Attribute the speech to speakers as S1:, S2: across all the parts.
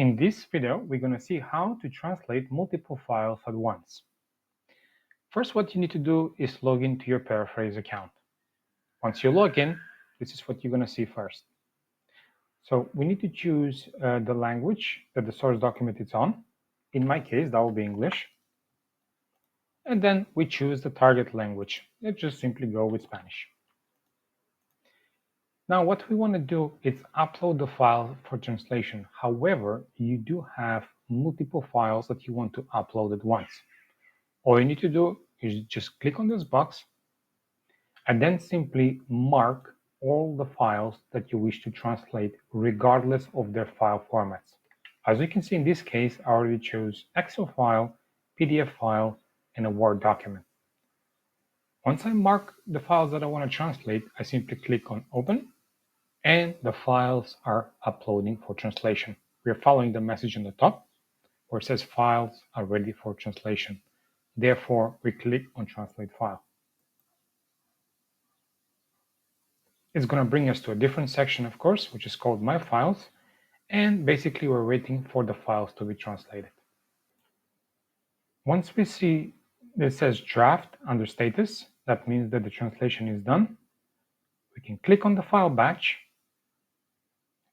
S1: in this video, we're going to see how to translate multiple files at once. First, what you need to do is log into your Pairaphrase account. Once you log in, this is what you're going to see first. So we need to choose the language that the source document is on. In my case, that will be English. And then we choose the target language. Let's just simply go with Spanish. Now, what we want to do is upload the file for translation. However, you do have multiple files that you want to upload at once. All you need to do is just click on this box and then simply mark all the files that you wish to translate regardless of their file formats. As you can see in this case, I already chose Excel file, PDF file, and a Word document. Once I mark the files that I want to translate, I simply click on Open, and the files are uploading for translation. We are following the message on the top where it says files are ready for translation. Therefore, we click on Translate File. It's going to bring us to a different section, of course, which is called My Files. And basically, we're waiting for the files to be translated. Once we see it says Draft under Status, that means that the translation is done. We can click on the file batch.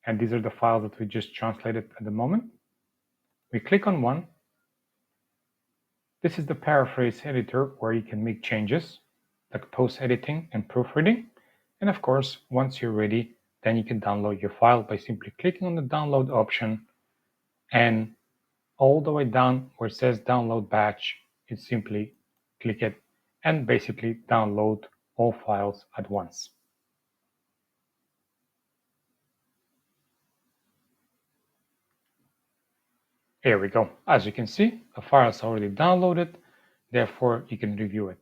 S1: And these are the files that we just translated at the moment. We click on one. This is the Pairaphrase editor where you can make changes like post-editing and proofreading. And of course, once you're ready, then you can download your file by simply clicking on the download option, and all the way down where it says download batch, you simply click it and basically download all files at once. Here we go. As you can see, the file is already downloaded, therefore you can review it.